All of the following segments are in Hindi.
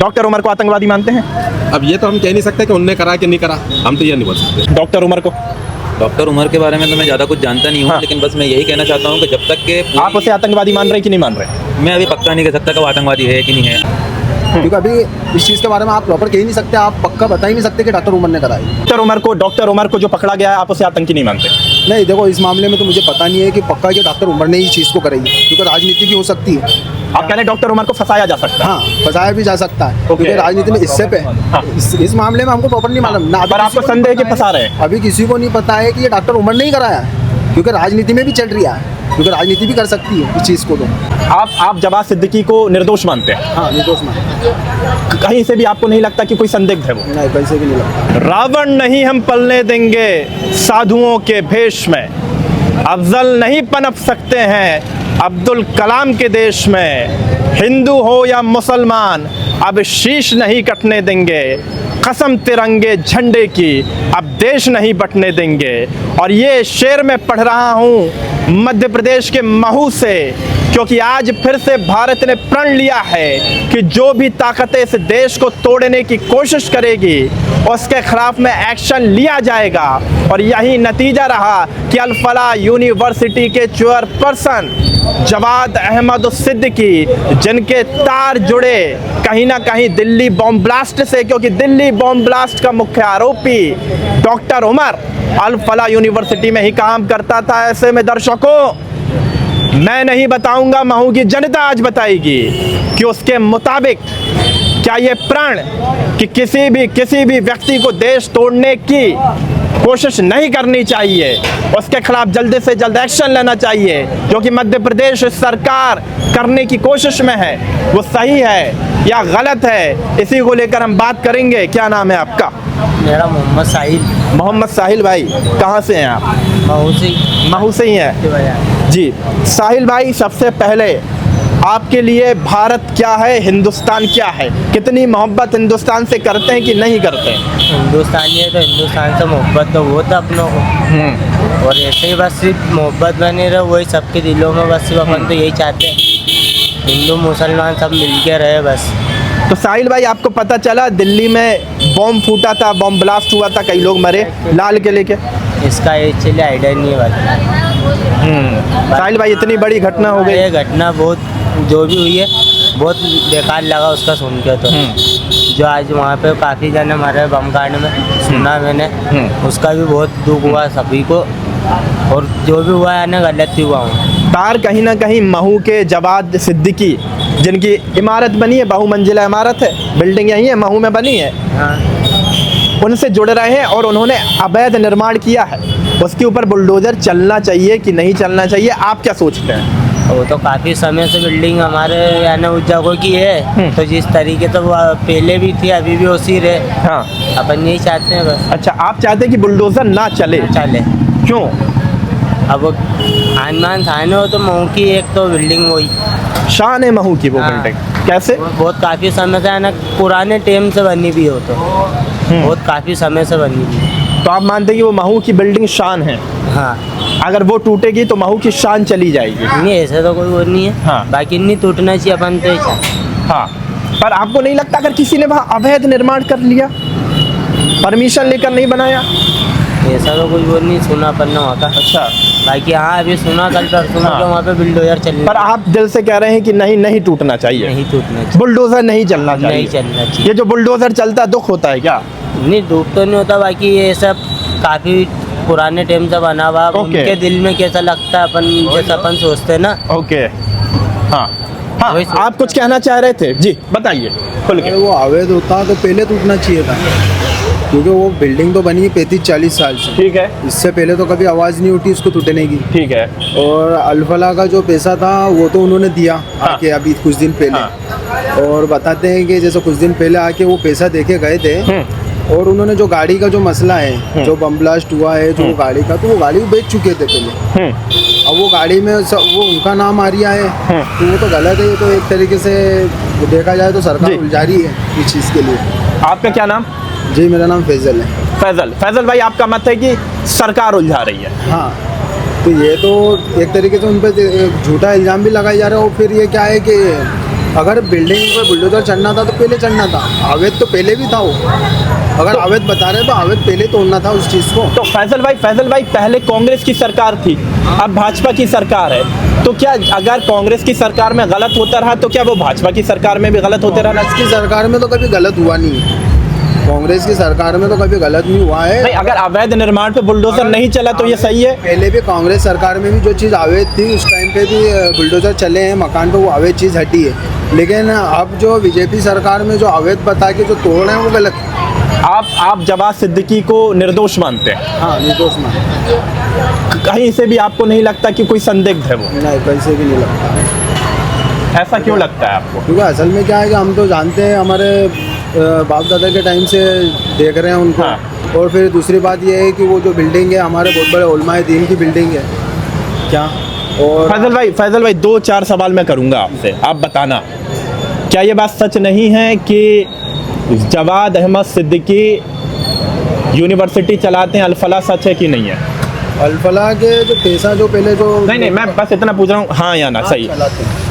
डॉक्टर उमर को आतंकवादी मानते हैं? अब ये तो हम कह नहीं सकते कि उनने करा कि नहीं करा, हम तो ये नहीं बोल सकते। डॉक्टर उमर को, डॉक्टर उमर के बारे में तो मैं ज़्यादा कुछ जानता नहीं हूँ, हाँ। लेकिन बस मैं यही कहना चाहता हूँ कि जब तक के आप उसे आतंकवादी मान रहे हैं कि नहीं मान रहे? मैं अभी पक्का नहीं कह सकता कि वो आतंकवादी है कि नहीं है। क्योंकि अभी इस चीज़ के बारे में आप प्रॉपर कह ही नहीं सकते, आप पक्का बता ही नहीं सकते कि डॉक्टर उमर ने कराई। डॉक्टर उमर को जो पकड़ा गया है, आप उसे आतंकी नहीं मानते? नहीं, देखो इस मामले में तो मुझे पता नहीं है कि पक्का कि डॉक्टर उमर ने इस चीज़ को कराई है, क्योंकि राजनीति भी हो सकती है। आप कह रहे हैं डॉक्टर उमर को फंसाया जा सकता है? हाँ, फंसाया भी जा सकता है, क्योंकि राजनीति में इससे पे हाँ। इस मामले में हमको प्रॉपर नहीं मालूम ना। पर आपको संदेह है कि फंसा रहे हैं? अभी किसी को नहीं पता है कि ये डॉक्टर उमर ने ही कराया है, क्योंकि राजनीति में भी चल रही है, क्योंकि राजनीति भी कर सकती है इस चीज़ को। तो आप जवाद सिद्दीकी को निर्दोष मानते हैं? हाँ, निर्दोष मान, कहीं से भी आपको नहीं लगता कि कोई संदिग्ध है वो? नहीं, पैसे भी नहीं लगता। रावण नहीं हम पलने देंगे साधुओं के भेष में, अफजल नहीं पनप सकते हैं अब्दुल कलाम के देश में, हिंदू हो या मुसलमान अब शीश नहीं कटने देंगे, कसम तिरंगे झंडे की अब देश नहीं बटने देंगे। और ये शेर मैं पढ़ रहा हूँ मध्य प्रदेश के महू से, क्योंकि आज फिर से भारत ने प्रण लिया है कि जो भी ताकतें इस देश को तोड़ने की कोशिश करेगी उसके खिलाफ में एक्शन लिया जाएगा। और यही नतीजा रहा कि अल फलाह यूनिवर्सिटी के चेयरपर्सन जवाद अहमद सिद्दीकी, जिनके तार जुड़े कहीं ना कहीं दिल्ली बॉम्ब ब्लास्ट से, क्योंकि दिल्ली बॉम्ब ब्लास्ट का मुख्य आरोपी डॉक्टर उमर अल फलाह यूनिवर्सिटी में ही काम करता था। ऐसे में दर्शकों, मैं नहीं बताऊंगा, महू की जनता आज बताएगी कि उसके मुताबिक क्या ये प्रण कि किसी भी व्यक्ति को देश तोड़ने की कोशिश नहीं करनी चाहिए, उसके खिलाफ जल्दी से जल्द एक्शन लेना चाहिए, जो कि मध्य प्रदेश सरकार करने की कोशिश में है, वो सही है या गलत है, इसी को लेकर हम बात करेंगे। क्या नाम है आपका? मेरा मोहम्मद साहिल। मोहम्मद साहिल भाई, कहाँ से हैं आप? महू से ही हैं जी। साहिल भाई, सबसे पहले आपके लिए भारत क्या है, हिंदुस्तान क्या है, कितनी मोहब्बत हिंदुस्तान से करते हैं कि नहीं करते? हिंदुस्तानी है तो हिंदुस्तान से मोहब्बत तो वो था अपनों को, और ऐसे ही बस सिर्फ मोहब्बत बनी रहे, वही सबके दिलों में। बस सिर्फ अपन तो यही चाहते हैं, हिंदू मुसलमान सब मिल के रहे बस। तो साहिल भाई, आपको पता चला दिल्ली में बॉम्ब फूटा था, बॉम्ब ब्लास्ट हुआ था, कई लोग मरे लाल किले के? इसका एक्चुअली आइडिया नहीं है भाई। साहिल भाई, इतनी बड़ी घटना हो गई। ये घटना बहुत जो भी हुई है बहुत बेकार लगा उसका सुन के। तो जो आज वहाँ पे काफ़ी जने मरे बम कांड में, सुना मैंने, उसका भी बहुत दुख हुआ सभी को, और जो भी हुआ है ना गलत ही हुआ हूँ। तार कहीं ना कहीं महू के जवाद सिद्दीकी, जिनकी इमारत बनी है, बहुमंजिला इमारत है, बिल्डिंग यही है महू में बनी है, हाँ, उनसे जुड़ रहे हैं और उन्होंने अवैध निर्माण किया है, उसके ऊपर बुलडोजर चलना चाहिए कि नहीं चलना चाहिए, आप क्या सोचते हैं? वो तो काफ़ी समय से बिल्डिंग हमारे यानी उस जगह की है, तो जिस तरीके से वो पहले भी थी अभी भी उसी रहे। हाँ, अपन यही चाहते हैं बस। अच्छा, आप चाहते हैं कि बुलडोजर ना चले? चले। क्यों? अब आनमान थाने हो तो महू की एक तो बिल्डिंग वही शान है महू की वो हाँ। बिल्डिंग, कैसे? बहुत काफ़ी समय से है ना, पुराने टाइम से बनी भी हो, तो बहुत काफ़ी समय से बनी भी। तो आप मानते हैं कि वो महू की बिल्डिंग शान है, हाँ, अगर वो टूटेगी तो महू की शान चली जाएगी? नहीं ऐसा तो कोई वो नहीं है। हाँ। बाकी नहीं टूटना चाहिए, अपन तो हाँ, पर आपको नहीं लगता अगर किसी ने वहाँ अवैध निर्माण कर लिया, परमिशन लेकर नहीं बनाया? ऐसा तो कोई वो नहीं सुना अपन ने वहाँ का। अच्छा, बाकी हाँ अभी सुना कल परसों हाँ। कि वहाँ पे बिल्डोजर चल पर आप दिल से कह रहे हैं कि नहीं टूटना चाहिए, नहीं टूटना चाहिए, बुलडोजर नहीं चलना चाहिए? नहीं चलना चाहिए। ये जो बुलडोजर चलता है दुख होता है क्या? नहीं दुख तो नहीं होता, बाकी ये सब काफ़ी पुराने टाइम से बना हुआ, उनके दिल में कैसा लगता है अपन जैसा अपन सोचते हैं ना। ओके, हाँ हाँ, वही आप कुछ कहना चाह रहे थे जी, बताइए खुल के। अगर वो अवैध होता तो पहले टूटना चाहिए था, क्योंकि वो बिल्डिंग तो बनी है 35-40 साल से। ठीक है, इससे पहले तो कभी आवाज़ नहीं उठी उसको टूटने की। ठीक है, और अल्फला का जो पैसा था वो तो उन्होंने दिया हाँ। आके अभी कुछ दिन पहले। हाँ। और बताते हैं कि जैसे कुछ दिन पहले आके वो पैसा देके गए थे, और उन्होंने जो गाड़ी का जो मसला है, जो बम ब्लास्ट हुआ है जो गाड़ी का, तो वो गाड़ी बेच चुके थे पहले। अब वो गाड़ी में वो उनका नाम आ रहा है, तो वो तो गलत है। ये तो एक तरीके से देखा जाए तो सरकार उलझा रही है इस चीज़ के लिए। आपका क्या नाम? जी, मेरा नाम फैजल है। फैजल भाई, आपका मत है कि सरकार उलझा रही है? हाँ, तो ये तो एक तरीके से उन पर झूठा इल्ज़ाम भी लगाया जा रहा है। और फिर ये क्या है कि अगर बिल्डिंग पर बुलडोजर चढ़ना था तो पहले चढ़ना था, अवैध तो पहले भी था वो। अगर अवैध बता रहे तो अवैध पहले तोड़ना था उस चीज़ को। तो फैजल भाई पहले कांग्रेस की सरकार थी, अब भाजपा की सरकार है, तो क्या अगर कांग्रेस की सरकार में गलत होता रहा तो क्या वो भाजपा की सरकार में भी गलत होते रहना? कांग्रेस की सरकार में तो कभी गलत हुआ नहीं है, कांग्रेस की सरकार में तो कभी गलत नहीं हुआ है। नहीं, अगर अवैध निर्माण पे बुलडोजर नहीं चला तो ये सही है। पहले भी कांग्रेस सरकार में भी जो चीज़ अवैध थी उस टाइम पे भी बुलडोजर चले हैं मकान पे, वो अवैध चीज़ हटी है। लेकिन अब जो बीजेपी सरकार में जो अवैध बता के जो तोड़ रहे हैं वो गलत है। आप जवाद सिद्दीकी को निर्दोष मानते हैं? हाँ, निर्दोष मान। कहीं से भी आपको नहीं लगता कि कोई संदिग्ध है वो? नहीं, कहीं से भी नहीं लगता। ऐसा क्यों लगता है आपको? क्योंकि असल में क्या है कि हम तो जानते हैं, हमारे बाप दादा के टाइम से देख रहे हैं उनको। हाँ। और फिर दूसरी बात ये है कि वो जो बिल्डिंग है हमारे बहुत बड़े उलमाए दीन की बिल्डिंग है क्या। और फैजल भाई 2-4 सवाल मैं करूंगा आपसे, आप बताना क्या ये बात सच नहीं है कि जवाद अहमद सिद्दीकी यूनिवर्सिटी चलाते हैं? अल-फलाह सच है कि नहीं है? अल-फलाह के जो पैसा जो पहले जो नहीं, मैं बस इतना पूछ रहा हूँ, हाँ या ना? सही। चलाते हैं।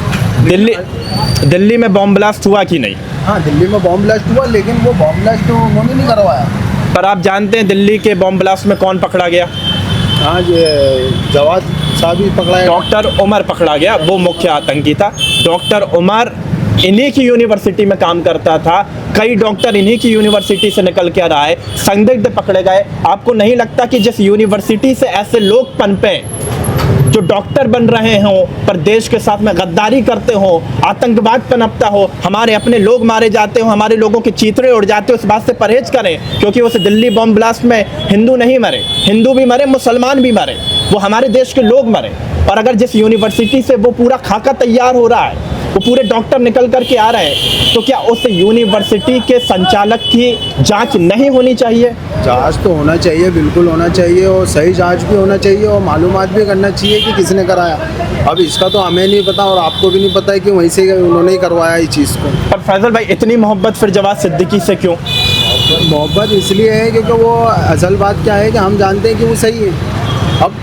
दिल्ली में बॉम्ब ब्लास्ट हुआ कि नहीं? हाँ, दिल्ली में बॉम्ब ब्लास्ट हुआ, लेकिन वो बॉम्ब ब्लास्ट तो उन्होंने नहीं करवाया। पर आप जानते हैं दिल्ली के बॉम्ब ब्लास्ट में कौन पकड़ा गया? हाँ, ये जवाद साहब ही पकड़ा है। डॉक्टर उमर पकड़ा गया, वो मुख्य आतंकी था। डॉक्टर उमर इन्हीं की यूनिवर्सिटी में काम करता था, कई डॉक्टर इन्हीं की यूनिवर्सिटी से निकल के आए, संदिग्ध पकड़े गए। आपको नहीं लगता कि जिस यूनिवर्सिटी से ऐसे लोग पनपे जो डॉक्टर बन रहे हों पर देश के साथ में गद्दारी करते हो, आतंकवाद पनपता हो, हमारे अपने लोग मारे जाते हो, हमारे लोगों के चीथड़े उड़ जाते हो, इस बात से परहेज करें? क्योंकि उस दिल्ली बॉम्ब ब्लास्ट में हिंदू नहीं मरे, हिंदू भी मरे, मुसलमान भी मरे, वो हमारे देश के लोग मरे। और अगर जिस यूनिवर्सिटी से वो पूरा खाका तैयार हो रहा है, वो पूरे डॉक्टर निकल करके आ रहे हैं, तो क्या उस यूनिवर्सिटी के संचालक की जांच नहीं होनी चाहिए? जांच तो होना चाहिए, बिल्कुल होना चाहिए, और सही जांच भी होना चाहिए, और मालूमात भी करना चाहिए कि किसने कराया। अब इसका तो हमें नहीं पता और आपको भी नहीं पता है कि वहीं से उन्होंने ही करवाया इस चीज़ को। पर फैजल भाई इतनी मोहब्बत फिर जवाद सिद्दीकी से क्यों? मोहब्बत इसलिए है क्योंकि वो असल बात क्या है कि हम जानते हैं कि वो सही है। अब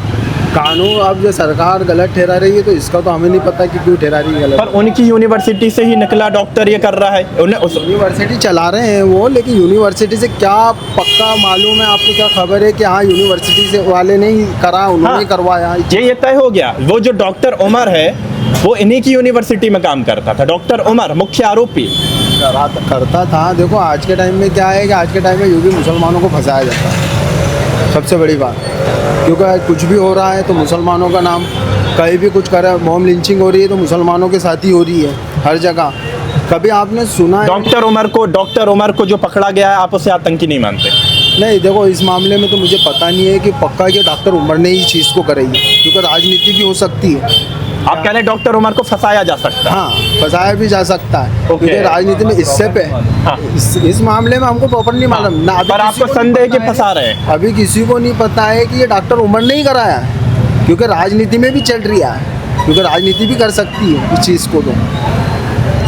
कानून, अब जो सरकार गलत ठहरा रही है तो इसका तो हमें नहीं पता कि क्यों ठहरा रही है गलत। पर उनकी यूनिवर्सिटी से ही निकला डॉक्टर ये कर रहा है, उन्हें उस यूनिवर्सिटी चला रहे हैं वो, लेकिन यूनिवर्सिटी से क्या पक्का मालूम है आपको? क्या खबर है कि हाँ यूनिवर्सिटी से वाले नहीं करा, उन्होंने करवाया? ये तय हो गया। वो जो डॉक्टर उमर है वो इन्हीं की यूनिवर्सिटी में काम करता था, डॉक्टर उमर मुख्य आरोपी करता था। देखो आज के टाइम में क्या है कि आज के टाइम में यूँ भी मुसलमानों को फंसाया जाता है, सबसे बड़ी बात। क्योंकि कुछ भी हो रहा है तो मुसलमानों का नाम, कहीं भी कुछ कर रहा है, मॉब लिंचिंग हो रही है तो मुसलमानों के साथ ही हो रही है हर जगह। कभी आपने सुना है डॉक्टर उमर को जो पकड़ा गया है, आप उसे आतंकी नहीं मानते? नहीं, देखो इस मामले में तो मुझे पता नहीं है कि पक्का कि डॉक्टर उमर ने ही चीज़ को कराई है, क्योंकि राजनीति भी हो सकती है। आप कह रहे हैं डॉक्टर उमर को फंसाया जा सकता है? हाँ, फंसाया भी जा सकता है, ओके। क्योंकि राजनीति में इससे पे हाँ। इस मामले में हमको प्रॉपर नहीं मालूम ना। अभी पर किसी आपको को नहीं संदेह कि पता है- फंसा रहे हैं? अभी किसी को नहीं पता है कि ये डॉक्टर उमर ने ही कराया है, क्योंकि राजनीति में भी चल रही है, क्योंकि राजनीति भी कर सकती है इस चीज़ को तो।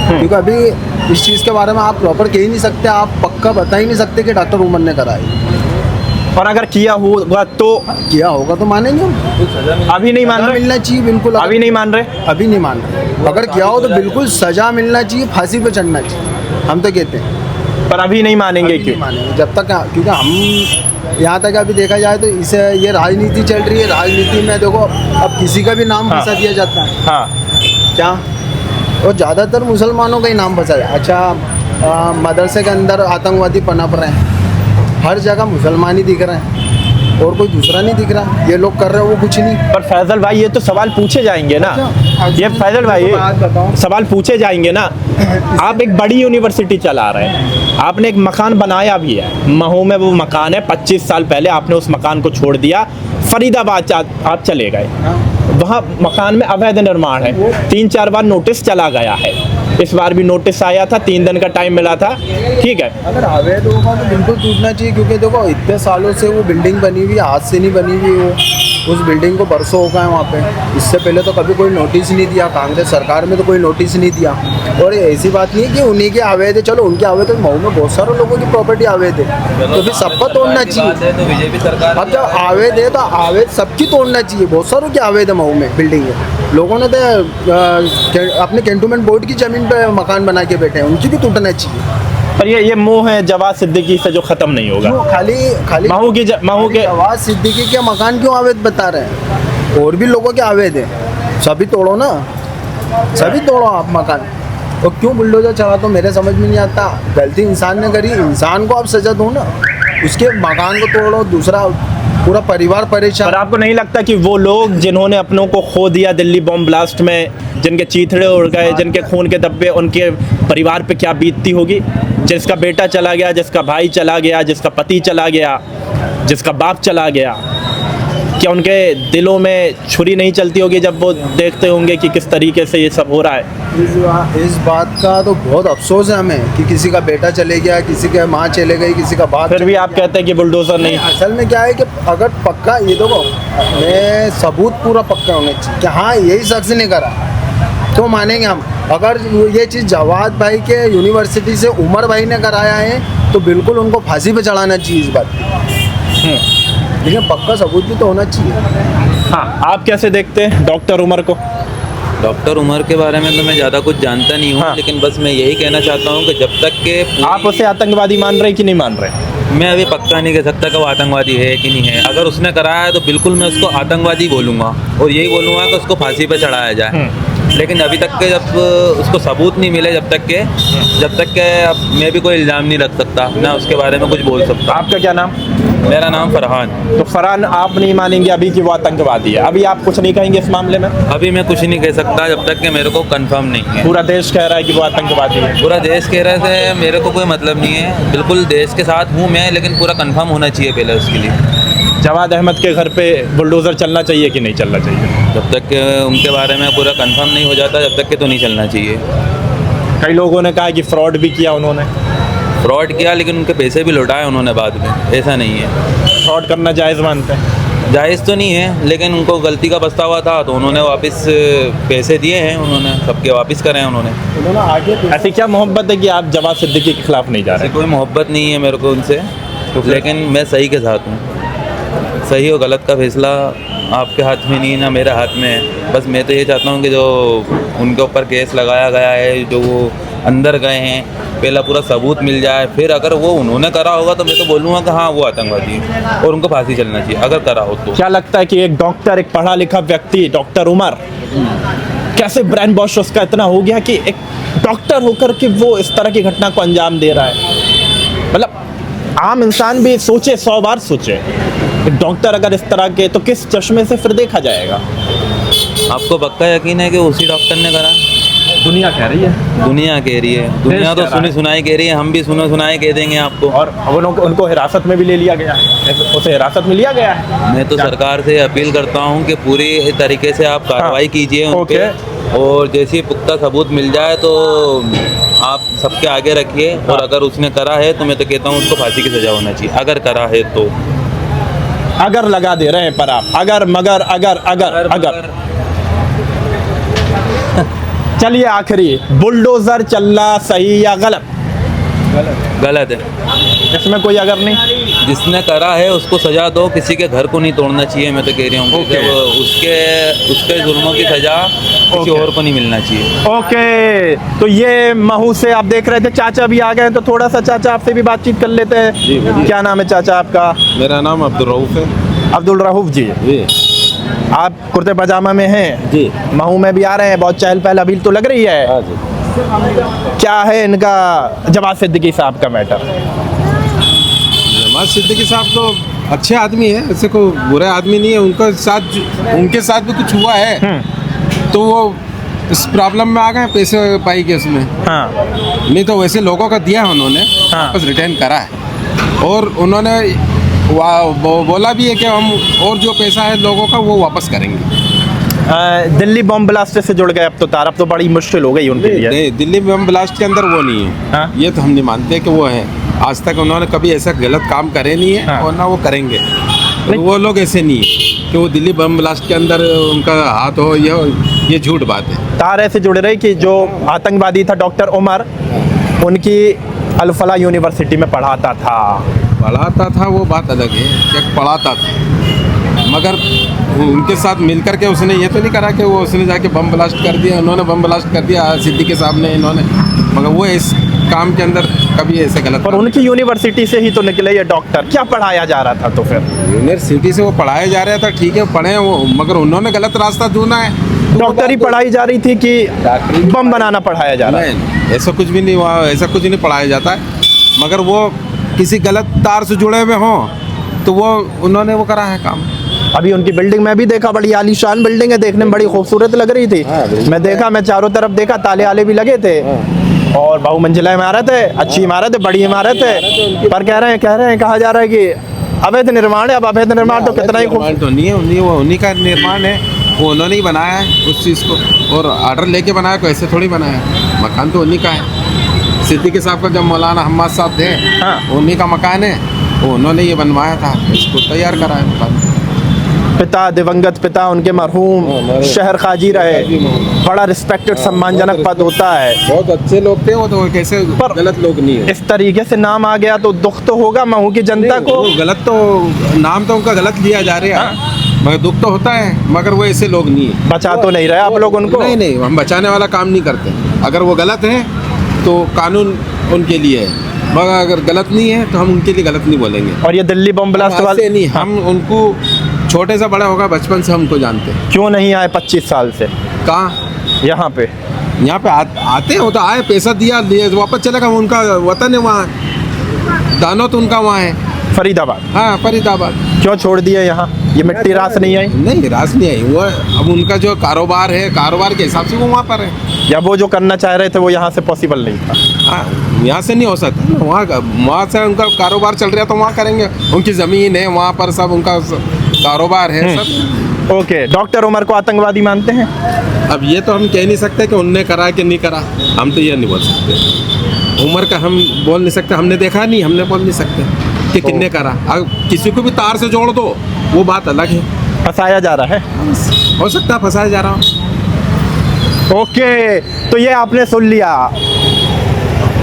क्योंकि अभी इस चीज़ के बारे में आप प्रॉपर कह ही नहीं सकते, आप पक्का बता ही नहीं सकते कि डॉक्टर उमर ने कराई। और अगर किया होगा तो? किया होगा तो मानेंगे हम। अभी नहीं मान सजा रहे? मिलना चाहिए, बिल्कुल। अभी नहीं मान रहे? अभी नहीं मान रहे। अगर किया हो तो बिल्कुल सजा मिलना चाहिए, फांसी पे चढ़ना चाहिए, हम तो कहते हैं। पर अभी नहीं मानेंगे अभी क्यों? नहीं मानेंगे जब तक, क्योंकि हम यहाँ तक अभी देखा जाए तो इसे ये राजनीति चल रही है। राजनीति में देखो अब किसी का भी नाम हाँ। फंसा दिया जाता है हाँ, क्या, और ज़्यादातर मुसलमानों का ही नाम फंसा है। अच्छा, मदरसे के अंदर आतंकवादी पनप रहे हैं, हर जगह मुसलमान ही दिख रहे हैं और कोई दूसरा नहीं दिख रहा। ये लोग कर रहे हैं वो कुछ नहीं। पर फैजल भाई ये तो सवाल पूछे जाएंगे ना। अच्छा, ये फैजल भाई बात बताओ। सवाल पूछे जाएंगे ना। आप एक बड़ी यूनिवर्सिटी चला रहे हैं, आपने एक मकान बनाया भी है, महू में वो मकान है, 25 साल पहले आपने उस मकान को छोड़ दिया, फरीदाबाद आप चले गए, वहाँ मकान में अवैध निर्माण है, 3-4 बार नोटिस चला गया है, इस बार भी नोटिस आया था, 3 दिन का टाइम मिला था, ठीक है। अगर अवैध होगा तो बिल्कुल टूटना चाहिए, क्योंकि देखो इतने सालों से वो बिल्डिंग बनी हुई है, हाथ से नहीं बनी हुई वो, उस बिल्डिंग को बरसों हो गए वहाँ पे। इससे पहले तो कभी कोई नोटिस नहीं दिया, कांग्रेस सरकार में तो कोई नोटिस नहीं दिया। और ऐसी बात नहीं है कि उन्हीं के अवैध है, चलो उनके अवैध, तो मऊ में बहुत सारे लोगों की प्रॉपर्टी अवैध है, तो फिर सबका तोड़ना चाहिए। तो बीजेपी सरकार अब जब अवैध है तो अवैध सबकी तोड़ना चाहिए। बहुत सारों की अवैध है मऊ में बिल्डिंग है। लोगों ने तो अपने कैंटोनमेंट बोर्ड की ज़मीन पे मकान बना के बैठे हैं, उनकी भी टूटना चाहिए। पर ये मुंह है जवाद सिद्दीकी से जो खत्म नहीं होगा। क्यों खाली महू के नवाज सिद्दीकी के मकान क्यों अवैध बता रहे हैं? और भी लोगों के अवैध है, सभी तोड़ो ना, सभी तोड़ो आप मकान। और क्यों बुलडोजर चला, तो मेरे समझ में नहीं आता। गलती इंसान ने करी, इंसान को आप सजा दो ना, उसके मकान को तोड़ो, दूसरा पूरा परिवार परेशान। पर आपको नहीं लगता कि वो लोग जिन्होंने अपनों को खो दिया दिल्ली बॉम्ब ब्लास्ट में, जिनके चीथड़े उड़ गए, जिनके खून के धब्बे, उनके परिवार पे क्या बीतती होगी? जिसका बेटा चला गया, जिसका भाई चला गया, जिसका पति चला गया, जिसका बाप चला गया, क्या उनके दिलों में छुरी नहीं चलती होगी जब वो देखते होंगे कि किस तरीके से ये सब हो रहा है? इस बात का तो बहुत अफसोस है हमें कि किसी का बेटा चले गया, किसी के माँ चले गई, किसी का बाप। फिर भी आप कहते हैं कि बुलडोजर नहीं। असल में क्या है कि अगर पक्का ये देखो, मैं सबूत पूरा पक्का होने चाहिए कि हाँ यही शख्स ने करा, तो मानेंगे हम। अगर ये चीज़ जवाद भाई के यूनिवर्सिटी से उमर भाई ने कराया है तो बिल्कुल उनको फांसी पे चढ़ाना चाहिए इस बात पे, लेकिन पक्का सबूत भी तो होना चाहिए। हाँ, आप कैसे देखते हैं डॉक्टर उमर को? डॉक्टर उमर के बारे में तो मैं ज़्यादा कुछ जानता नहीं हूँ। हाँ। लेकिन बस मैं यही कहना चाहता हूँ कि जब तक के आप उसे आतंकवादी मान रहे हैं कि नहीं मान रहे? मैं अभी पक्का नहीं कह सकता कि वो आतंकवादी है कि नहीं है। अगर उसने कराया है तो बिल्कुल मैं उसको आतंकवादी बोलूँगा और यही बोलूँगा कि उसको फांसी पे चढ़ाया जाए। लेकिन अभी तक के जब उसको सबूत नहीं मिले, जब तक के अब मैं भी कोई इल्ज़ाम नहीं रख सकता, ना उसके बारे में कुछ बोल सकता। आपका क्या नाम? मेरा नाम फरहान। तो फरहान, आप नहीं मानेंगे अभी कि वो आतंकवादी है? अभी आप कुछ नहीं कहेंगे इस मामले में? अभी मैं कुछ नहीं कह सकता जब तक कि मेरे को कंफर्म नहीं है। पूरा देश कह रहा है कि वो आतंकवादी है। पूरा देश कह रहे थे, मेरे को कोई मतलब नहीं है। बिल्कुल देश के साथ हूँ मैं, लेकिन पूरा कंफर्म होना चाहिए पहले उसके लिए। जवाद अहमद के घर पे बुलडोज़र चलना चाहिए कि नहीं चलना चाहिए? जब तक के उनके बारे में पूरा कंफर्म नहीं हो जाता, जब तक के तो नहीं चलना चाहिए। कई लोगों ने कहा कि फ्रॉड भी किया उन्होंने। फ्रॉड किया, लेकिन उनके पैसे भी लौटाए उन्होंने बाद में, ऐसा नहीं है। फ्रॉड करना जायज़ मानते हैं? जायज़ तो नहीं है, लेकिन उनको गलती का पछतावा था तो उन्होंने वापस पैसे दिए हैं, उन्होंने सबके वापस करे हैं उन्होंने। आगे ऐसी क्या मोहब्बत है कि आप जवाद सिद्दीकी के खिलाफ नहीं जा रहे? ऐसी कोई मोहब्बत नहीं है मेरे को उनसे, लेकिन मैं सही के साथ हूँ। सही और गलत का फैसला आपके हाथ में नहीं है, ना मेरे हाथ में है। बस मैं तो ये चाहता हूँ कि जो उनके ऊपर केस लगाया गया है, जो वो अंदर गए हैं, पहला पूरा सबूत मिल जाए। फिर अगर वो उन्होंने करा होगा तो मैं तो बोलूँगा कि हाँ वो आतंकवादी है और उनको फांसी चलना चाहिए अगर करा हो तो। क्या लगता है कि एक डॉक्टर, एक पढ़ा लिखा व्यक्ति, डॉक्टर उमर, कैसे ब्रेन वॉश उसका इतना हो गया कि एक डॉक्टर होकर के वो इस तरह की घटना को अंजाम दे रहा है? मतलब आम इंसान भी सोचे, 100 बार सोचे, डॉक्टर अगर इस तरह के, तो किस चश्मे से फिर देखा जाएगा? आपको पक्का यकीन है कि उसी डॉक्टर ने करा? दुनिया कह रही है। दुनिया कह रही है, दुनिया तो सुनी सुनाई कह रही है, हम भी सुने सुनाए कह देंगे आपको। और उनको हिरासत में भी ले लिया गया है, उसे हिरासत में लिया गया है। मैं तो सरकार से अपील करता हूँ कि पूरी तरीके से आप कार्रवाई कीजिए उन पे, और जैसे ही पुख्ता सबूत मिल जाए तो आप सबके आगे रखिए। और अगर उसने करा है तो मैं तो कहता हूँ उसको फांसी की सजा होना चाहिए, अगर करा है तो। अगर लगा दे रहे हैं पर आप अगर मगर अगर चलिए आखिरी, बुलडोजर चलना सही या गलत? गलत है, इसमें कोई अगर नहीं। जिसने करा है उसको सजा दो, किसी के घर को नहीं तोड़ना चाहिए। मैं तो कह रही हूँ कि उसके जुर्मों की सजा किसी और को नहीं मिलना चाहिए। ओके, तो ये महू से आप देख रहे थे, चाचा भी आ गए, तो थोड़ा सा चाचा आपसे भी बातचीत कर लेते हैं। क्या नाम है चाचा आपका? मेरा नाम अब्दुल रऊफ है। अब्दुल रऊफ जी, आप कुर्ते पजामा में हैं जी। महू में भी आ रहे हैं, बहुत चहल पहल अभी तो लग रही है। हाँ जी। क्या है इनका जवाद सिद्दीकी साहब का मैटर? जवाद सिद्दीकी साहब तो अच्छे आदमी है, ऐसे कोई बुरे आदमी नहीं है। उनके साथ भी कुछ हुआ है तो वो इस प्रॉब्लम में आ गए, पैसे पाई के उसमें। हाँ, नहीं तो वैसे लोगों का दिया उन्होंने, हाँ। वापस रिटर्न करा है। और उन्होंने बोला भी है कि हम और जो पैसा है लोगों का वो वापस करेंगे। दिल्ली बॉम्ब ब्लास्ट से जुड़ गए अब तो तार, अब तो बड़ी मुश्किल हो गई उनके लिए। नहीं, दिल्ली बम ब्लास्ट के अंदर वो नहीं है। हाँ? ये तो हम नहीं मानते कि वो है। आज तक उन्होंने कभी ऐसा गलत काम करे नहीं है, हाँ। और ना वो करेंगे। और वो लोग ऐसे नहीं है कि वो दिल्ली बम ब्लास्ट के अंदर उनका हाथ हो, ये झूठ बात है। तार ऐसे जुड़ रही कि जो आतंकवादी था डॉक्टर उमर, उनकी अल-फलाह यूनिवर्सिटी में पढ़ाता था वो बात अलग है कि पढ़ाता था, मगर उनके साथ मिलकर के उसने ये तो नहीं करा कि वो उसने जाके बम ब्लास्ट कर दिया, उन्होंने बम ब्लास्ट कर दिया सिद्दीकी साहब ने, इन्होंने, मगर वो इस काम के अंदर कभी ऐसे गलत। पर उनकी यूनिवर्सिटी से ही तो निकले ये डॉक्टर, क्या पढ़ाया जा रहा था? तो फिर यूनिवर्सिटी से वो पढ़ाया जा रहा था, ठीक है पढ़े वो, मगर उन्होंने गलत रास्ता ढूंढा है। डॉक्टरी पढ़ाई जा रही थी कि बम बनाना पढ़ाया जा रहा है? नहीं, ऐसा कुछ भी नहीं हुआ, ऐसा कुछ नहीं पढ़ाया जाता है, मगर वो किसी गलत तार से जुड़े हुए हों तो वो उन्होंने वो करा है काम। अभी उनकी बिल्डिंग में भी देखा, बड़ी आलीशान बिल्डिंग है, देखने में बड़ी खूबसूरत लग रही थी। मैं देखा, मैं चारों तरफ देखा, ताले आले भी लगे थे और बहुमंजिला इमारत है, अच्छी इमारत है, बड़ी इमारत है। पर कह रहे हैं कहा जा रहा है कि अवैध निर्माण है। अब अवैध निर्माण तो कितना ही तो नहीं है, वो उन्हीं का निर्माण है, वो उन्होंने ही बनाया है उस चीज़ को, और ऑर्डर लेके बनाया, कोई ऐसे थोड़ी बनाया, मकान तो उन्हीं का है। सिद्दीकी साहब का जब मौलाना हम्माद साहब थे, उन्हीं का मकान है, वो उन्होंने ये बनवाया था, इसको तैयार करा है मकान। पिता, दिवंगत पिता उनके मरहूम शहर काजी रहे, बड़ा रिस्पेक्टेड सम्मानजनक पद होता है। बहुत अच्छे लोग थे वो, तो कैसे गलत लोग नहीं है। इस तरीके से नाम आ गया तो दुख तो होगा महू की जनता को। गलत तो नाम तो उनका गलत लिया जा रहा है, मगर दुख तो होता है, मगर वो ऐसे लोग नहीं है। बचा तो नहीं रहे आप लोग उनको? नहीं, हम बचाने वाला काम नहीं करते। अगर वो गलत है तो कानून उनके लिए है, मगर अगर गलत नहीं है तो हम उनके लिए गलत नहीं बोलेंगे। और ये दिल्ली बम ब्लास्ट वाले नहीं, हम उनको छोटे से बड़ा होगा, बचपन से हमको जानते हैं। क्यों नहीं आए 25 साल से? कहाँ? यहाँ पे आते हो तो आए, पैसा दिया वापस चलेगा, उनका वतन है वहाँ, दानव तो उनका वहाँ है, फरीदाबाद। हाँ फरीदाबाद। क्यों छोड़ दिया यहाँ? ये मिट्टी रास नहीं आई? नहीं, रास नहीं आई, वो अब उनका जो कारोबार है, कारोबार के हिसाब से वो वहाँ पर है, या वो जो करना चाह रहे थे वो यहाँ से पॉसिबल नहीं था? हाँ, यहाँ से नहीं हो सकता, वहाँ से उनका कारोबार चल रहा है तो वहाँ करेंगे, उनकी ज़मीन है वहाँ पर, सब उनका कारोबार है सब। ओके, डॉक्टर उमर को आतंकवादी मानते हैं? अब ये तो हम कह नहीं सकते कि उनने करा कि नहीं करा, हम तो ये नहीं बोल सकते। उमर का हम बोल नहीं सकते, हमने देखा नहीं, हमने बोल नहीं सकते कि किसने करा। अगर किसी को भी तार से जोड़ दो वो बात अलग है। फंसाया जा रहा है? हो सकता है फंसाया जा रहा हो। ओके, तो ये आपने सुन लिया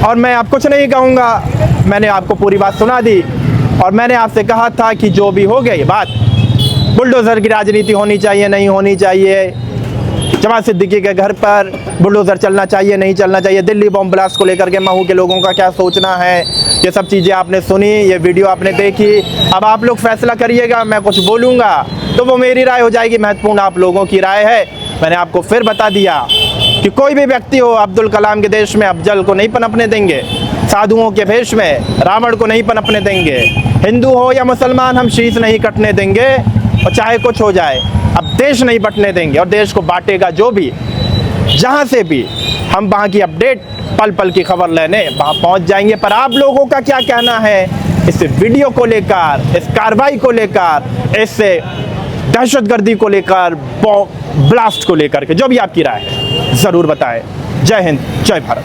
और मैं आप कुछ नहीं कहूँगा, मैंने आपको पूरी बात सुना दी। और मैंने आपसे कहा था कि जो भी हो गई बात, बुलडोज़र की राजनीति होनी चाहिए नहीं होनी चाहिए, जमात सिद्दीकी के घर पर बुलडोज़र चलना चाहिए नहीं चलना चाहिए, दिल्ली बम ब्लास्ट को लेकर के महू के लोगों का क्या सोचना है, ये सब चीज़ें आपने सुनी, ये वीडियो आपने देखी। अब आप लोग फैसला करिएगा, मैं कुछ बोलूँगा तो वो मेरी राय हो जाएगी, महत्वपूर्ण आप लोगों की राय है। मैंने आपको फिर बता दिया कि कोई भी व्यक्ति हो, अब्दुल कलाम के देश में अफजल को नहीं पनपने देंगे, साधुओं के भेष में रावण को नहीं पनपने देंगे, हिंदू हो या मुसलमान हम शीश नहीं कटने देंगे, और चाहे कुछ हो जाए अब देश नहीं बंटने देंगे। और देश को बांटेगा जो भी, जहाँ से भी, हम वहाँ की अपडेट पल पल की खबर लेने वहाँ पहुँच जाएंगे। पर आप लोगों का क्या कहना है इस वीडियो को लेकर, इस कार्रवाई को लेकर, इस दहशतगर्दी को लेकर, ब्लास्ट को लेकर के, जो भी आपकी राय है ज़रूर बताएं। जय हिंद, जय भारत।